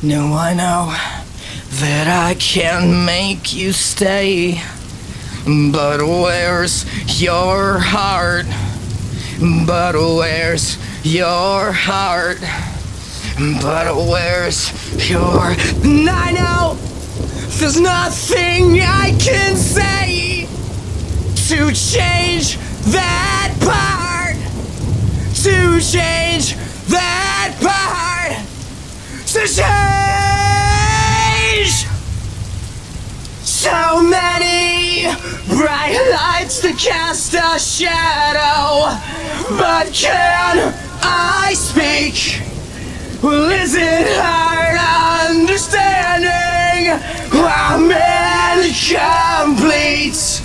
No, I know that I can make you stay, but where's your heart? But where's your heart? But where's your... And I know there's nothing I can say to change that part, to change that part, to change. So many bright lights to cast a shadow, but can I speak? Well, is it hard understanding I'm incomplete?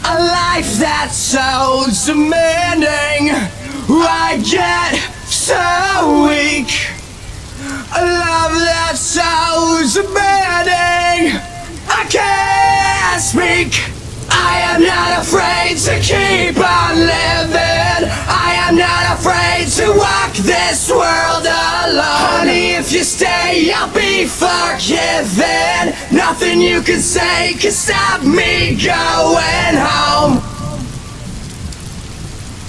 A life that's so demanding, I get so weak. A love that's so demanding, I can't speak. I am not afraid to keep on living. I am not afraid to walk this world alone. Honey, if you stay, I'll be forgiven. Nothing you can say can stop me going home.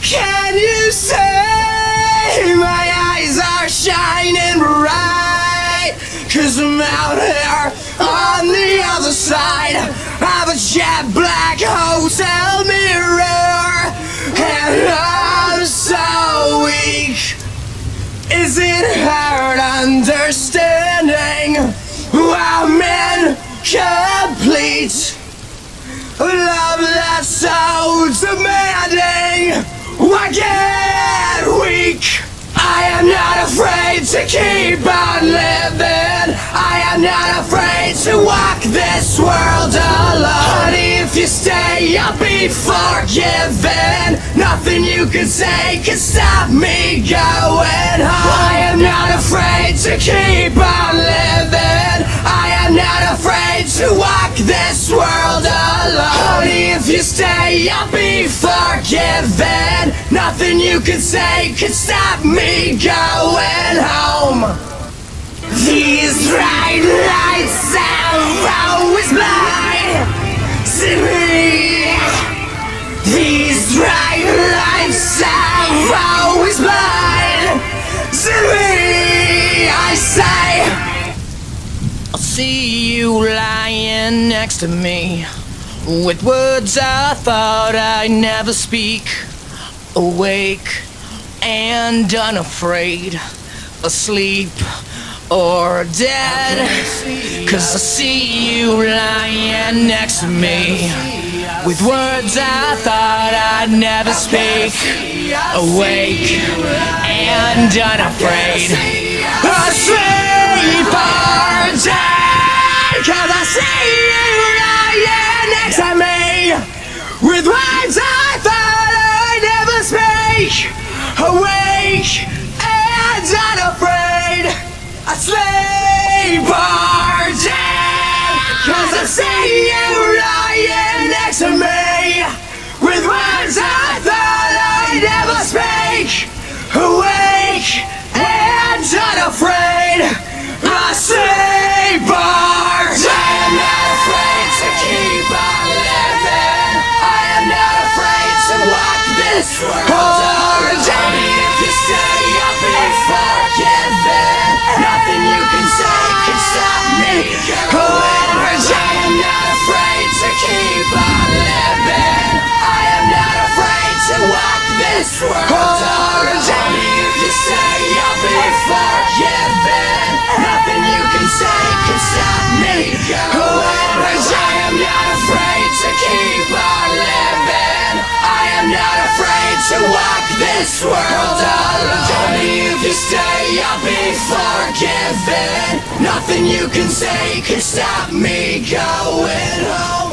Can you say my eyes are shining bright? 'Cause I'm out here on the other side of a jet black hotel mirror, and I'm so weak. Is it hard understanding I'm incomplete? A love that's so demanding, I get weak. I am not afraid to keep on living. I am not afraid to walk this world alone. Honey, if you stay, I'll be forgiven. Nothing you can say can stop me going home. I am not afraid to keep on living. I am not afraid to walk this world alone. Honey, if you stay, I'll be forgiven. Nothing you can say can stop me going home. These bright lights are always blind to me. These bright lights are always blind to me. I say, I'll see you lying next to me, with words I thought I'd never speak. Awake and unafraid, asleep or dead. 'Cause I see you lying next to me, with words I thought I'd never speak. Awake and unafraid, asleep or dead. 'Cause I see you lying next to me, with words I thought I'd never speak. Awake and unafraid, asleep or dead. 'Cause I see you lying next to me, with words I thought I'd never speak. Awake and unafraid, asleep or dead. I am not afraid to keep on living. I am not afraid to walk this world alone. If you stay, I'll be forgiven. Nothing you can say can stop me going. I am not afraid to keep on living. I am not afraid to walk this world alone. If you stay, I'll be forgiven. Nothing you can say can stop me going. I am not afraid to keep on living. I am not afraid to walk this world alone. If you stay, I'll be forgiven. Nothing you can say can stop me going home.